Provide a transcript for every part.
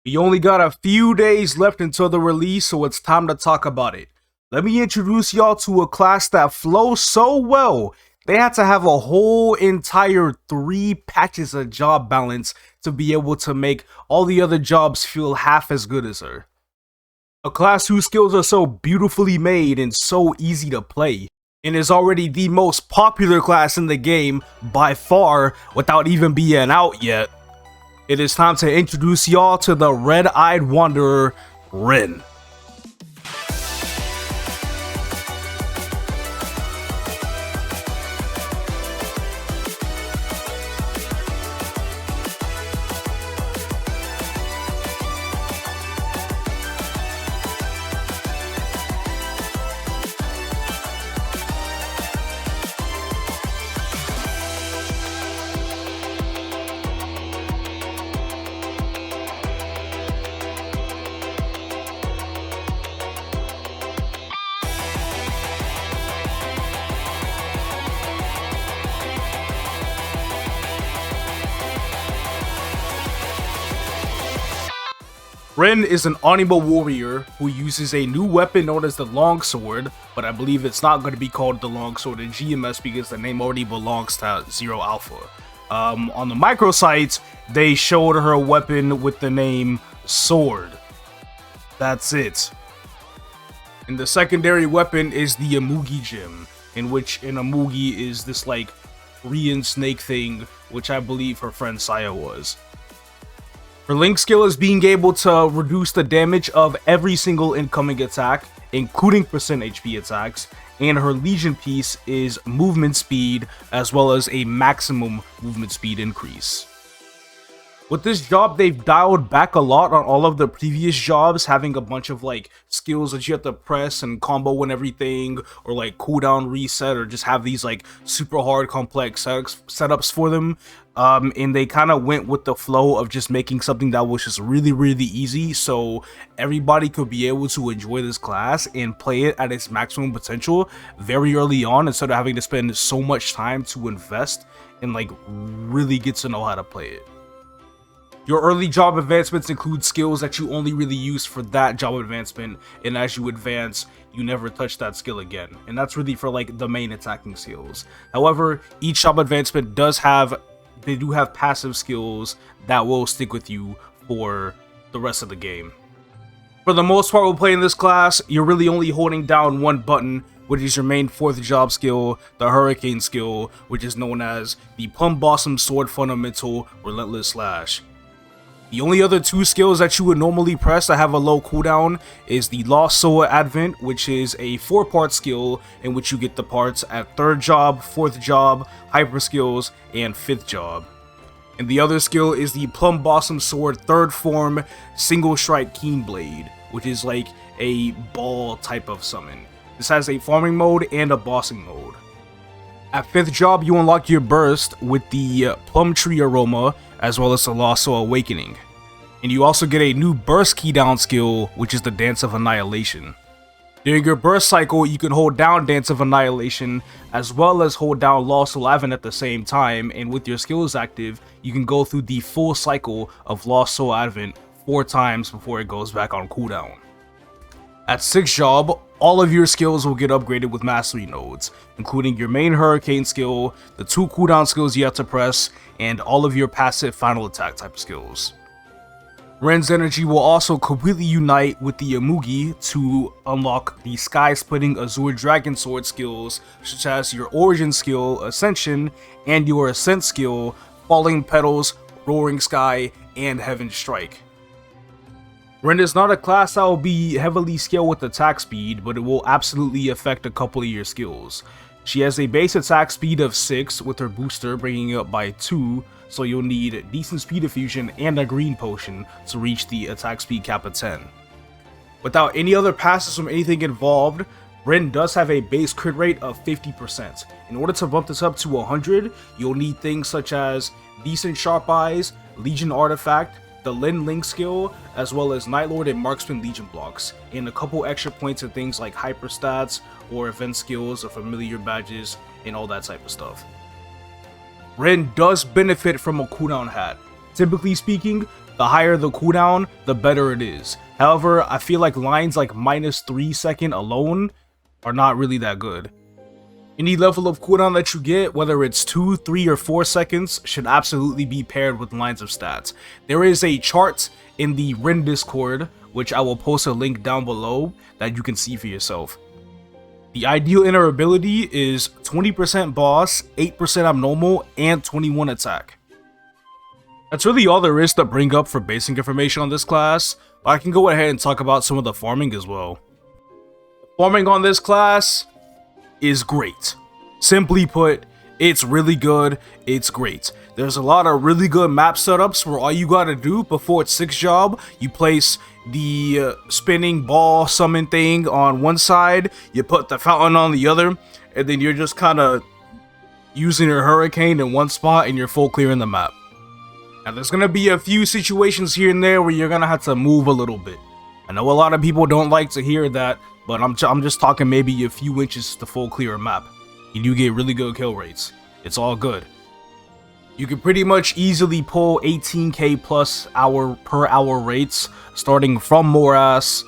We only got a few days left until the release, so it's time to talk about it. Let me introduce y'all to a class that flows so well, they had to have a whole entire 3 patches of job balance to be able to make all the other jobs feel half as good as her. A class whose skills are so beautifully made and so easy to play, and is already the most popular class in the game by far without even being out yet. It is time to introduce y'all to the Red-Eyed Wanderer, Rin. Rin is an Anima warrior who uses a new weapon known as the Longsword, but I believe it's not going to be called the Longsword in GMS because the name already belongs to Zero Alpha. On the microsites, they showed her weapon with the name Sword. That's it. And the secondary weapon is the Amugi Gem, in which an Amugi is this like Korean snake thing, which I believe her friend Saya was. Her Link skill is being able to reduce the damage of every single incoming attack, including percent HP attacks, and her Legion piece is movement speed as well as a maximum movement speed increase. With this job, they've dialed back a lot on all of the previous jobs, having a bunch of like skills that you have to press and combo and everything, or like cooldown reset, or just have these like super hard complex setups for them. And they kind of went with the flow of just making something that was just really easy, so everybody could be able to enjoy this class and play it at its maximum potential very early on, instead of having to spend so much time to invest and like really get to know how to play it. Your early job advancements include skills that you only really use for that job advancement, and as you advance, you never touch that skill again. And that's really for like the main attacking skills. However, each job advancement do have passive skills that will stick with you for the rest of the game. For the most part, when playing this class, you're really only holding down one button, which is your main 4th job skill, the Hurricane skill, which is known as the Plum Blossom Sword Fundamental Relentless Slash. The only other 2 skills that you would normally press that have a low cooldown is the Lost Soul Advent, which is a 4-part skill in which you get the parts at 3rd job, 4th job, hyper skills, and 5th job. And the other skill is the Plum Blossom Sword 3rd form Single Strike Keen Blade, which is like a ball type of summon. This has a farming mode and a bossing mode. At 5th job, you unlock your burst with the Plum Tree Aroma, as well as the Lost Soul Awakening. And you also get a new burst keydown skill, which is the Dance of Annihilation. During your burst cycle, you can hold down Dance of Annihilation, as well as hold down Lost Soul Advent at the same time, and with your skills active, you can go through the full cycle of Lost Soul Advent 4 times before it goes back on cooldown. At 6th job, all of your skills will get upgraded with mastery nodes, including your main Hurricane skill, the 2 cooldown skills you have to press, and all of your passive final attack type skills. Rin's energy will also completely unite with the Amugi to unlock the sky-splitting Azure Dragon Sword skills, such as your Origin skill, Ascension, and your Ascent skill, Falling Petals, Roaring Sky, and Heaven Strike. Rin is not a class that will be heavily scaled with attack speed, but it will absolutely affect a couple of your skills. She has a base attack speed of 6 with her booster bringing it up by 2, so you'll need decent speed effusion and a green potion to reach the attack speed cap of 10. Without any other passes from anything involved, Rin does have a base crit rate of 50%. In order to bump this up to 100, you'll need things such as decent Sharp Eyes, Legion Artifact, the Lin Link skill, as well as Nightlord and Marksman Legion blocks, and a couple extra points in things like hyper stats or event skills or familiar badges and all that type of stuff. Rin does benefit from a cooldown hat. Typically speaking, the higher the cooldown, the better it is. However, I feel like lines like -3 second alone are not really that good. Any level of cooldown that you get, whether it's 2, 3, or 4 seconds, should absolutely be paired with lines of stats. There is a chart in the Ren Discord, which I will post a link down below that you can see for yourself. The ideal inner ability is 20% boss, 8% abnormal, and 21 attack. That's really all there is to bring up for basic information on this class, but I can go ahead and talk about some of the farming as well. Farming on this class is great. Simply put, it's really good, it's great. There's a lot of really good map setups where all you gotta do before it's 6 job, you place the spinning ball summon thing on one side, you put the fountain on the other, and then you're just kind of using your hurricane in one spot and you're full clearing the map. Now there's gonna be a few situations here and there where you're gonna have to move a little bit. I know a lot of people don't like to hear that, but I'm just talking maybe a few inches to full clear a map. You do get really good kill rates. It's all good. You can pretty much easily pull 18k plus per hour rates, starting from Morass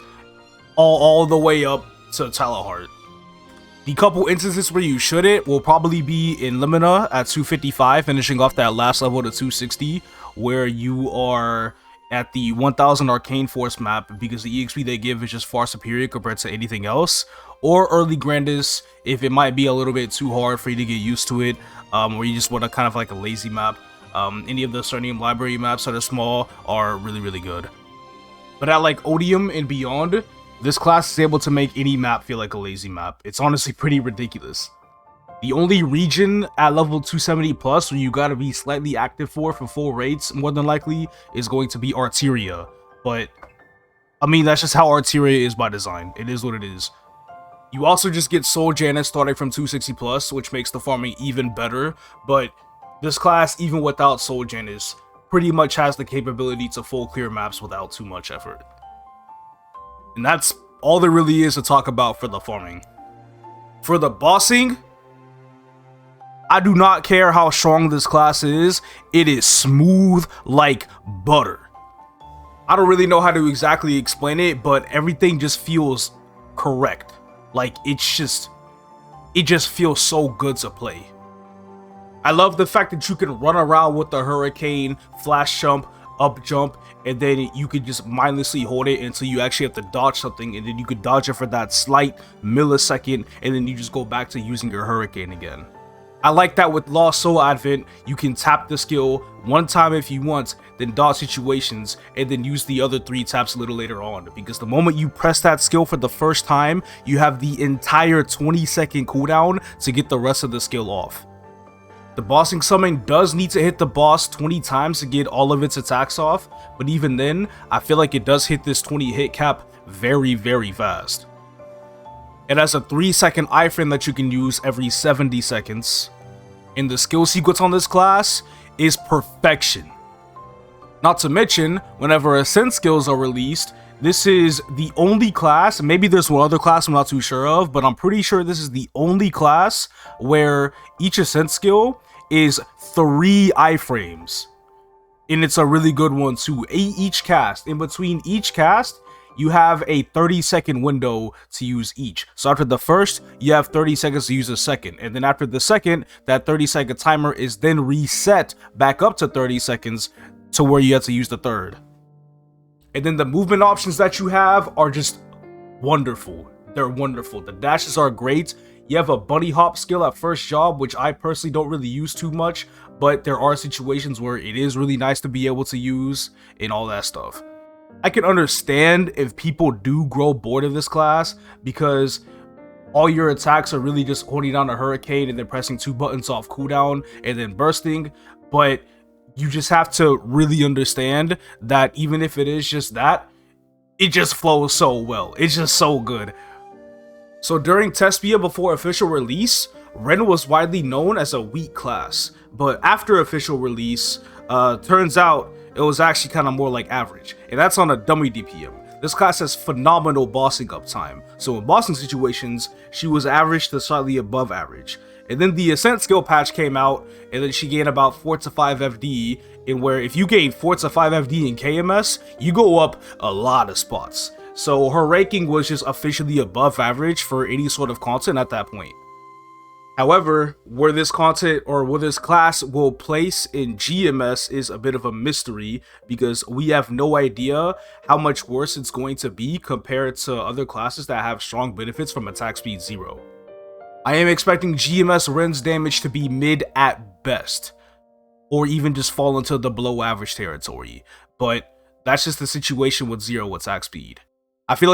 all the way up to Talahart. The couple instances where you shouldn't will probably be in Limina at 255, finishing off that last level to 260, where you are at the 1000 Arcane Force map because the EXP they give is just far superior compared to anything else. Or early Grandis if it might be a little bit too hard for you to get used to it, or you just want a kind of like a lazy map. Any of the Cernium library maps that are small are really good. But at like Odium and beyond, this class is able to make any map feel like a lazy map. It's honestly pretty ridiculous. The only region at level 270 plus where you gotta be slightly active for full rates, more than likely, is going to be Arteria. But, I mean, that's just how Arteria is by design. It is what it is. You also just get Soul Janus starting from 260 plus, which makes the farming even better. But this class, even without Soul Janus, pretty much has the capability to full clear maps without too much effort. And that's all there really is to talk about for the farming. For the bossing, I do not care how strong this class is, it is smooth like butter. I don't really know how to exactly explain it, but everything just feels correct. Like, it just feels so good to play. I love the fact that you can run around with the hurricane, flash jump, up jump, and then you could just mindlessly hold it until you actually have to dodge something, and then you could dodge it for that slight millisecond, and then you just go back to using your hurricane again. I like that with Lost Soul Advent, you can tap the skill one time if you want, then dodge situations, and then use the other 3 taps a little later on, because the moment you press that skill for the first time, you have the entire 20-second cooldown to get the rest of the skill off. The bossing summon does need to hit the boss 20 times to get all of its attacks off, but even then, I feel like it does hit this 20 hit cap very fast. It has a 3-second iframe that you can use every 70 seconds, and the skill sequence on this class is perfection. Not to mention, whenever Ascent skills are released, this is the only class, maybe there's one other class I'm not too sure of, but I'm pretty sure this is the only class where each Ascent skill is 3 iframes. And it's a really good one too. Each cast, in between each cast, you have a 30-second window to use each. So after the first, you have 30 seconds to use the second. And then after the second, that 30-second timer is then reset back up to 30 seconds to where you have to use the third. And then the movement options that you have are just wonderful. They're wonderful. The dashes are great. You have a bunny hop skill at first job, which I personally don't really use too much, but there are situations where it is really nice to be able to use and all that stuff. I can understand if people do grow bored of this class because all your attacks are really just holding down a hurricane and then pressing 2 buttons off cooldown and then bursting, but you just have to really understand that even if it is just that, it just flows so well. It's just so good. So during Tespia before official release, Ren was widely known as a weak class, but after official release, turns out it was actually kind of more like average, and that's on a dummy DPM. This class has phenomenal bossing uptime, so in bossing situations, she was average to slightly above average. And then the Ascent skill patch came out, and then she gained about 4 to 5 FD, in where if you gain 4 to 5 FD in KMS, you go up a lot of spots. So her ranking was just officially above average for any sort of content at that point. However, where this content or where this class will place in GMS is a bit of a mystery, because we have no idea how much worse it's going to be compared to other classes that have strong benefits from attack speed 0. I am expecting GMS Ren's damage to be mid at best, or even just fall into the below average territory, but that's just the situation with 0 attack speed. I feel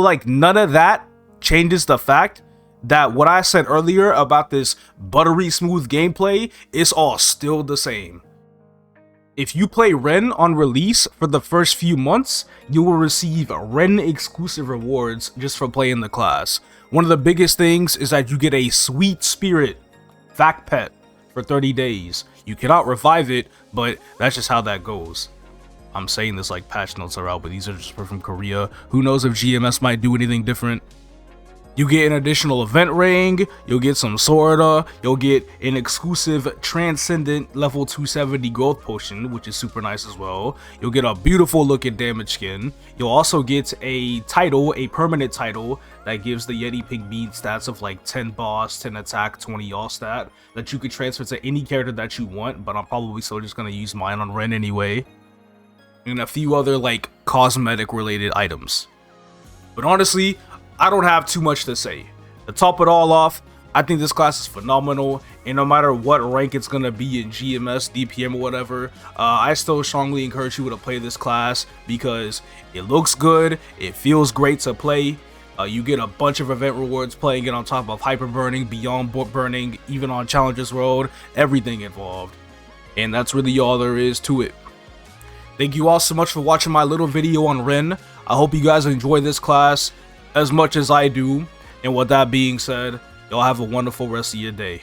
like none of that changes the fact that what I said earlier about this buttery smooth gameplay is all still the same. If you play Ren on release for the first few months, you will receive Ren exclusive rewards just for playing the class. One of the biggest things is that you get a Sweet Spirit Vac Pet for 30 days. You cannot revive it, but that's just how that goes. I'm saying this like patch notes are out, but these are just from Korea. Who knows if GMS might do anything different? You get an additional event ring, you'll get some Sorta, you'll get an exclusive Transcendent level 270 growth potion, which is super nice as well. You'll get a beautiful looking damage skin. You'll also get a title, a permanent title, that gives the Yeti Pink Bean stats of like 10 boss, 10 attack, 20 all stat, that you could transfer to any character that you want, but I'm probably still just going to use mine on Ren anyway. And a few other like cosmetic related items. But honestly, I don't have too much to say. To top it all off, I think this class is phenomenal, and no matter what rank it's gonna be in GMS, DPM, or whatever, I still strongly encourage you to play this class because it looks good, it feels great to play. You get a bunch of event rewards playing it on top of hyper burning, beyond burning, even on Challenges Road, everything involved. And that's really all there is to it. Thank you all so much for watching my little video on Ren. I hope you guys enjoy this class as much as I do, and with that being said, y'all have a wonderful rest of your day.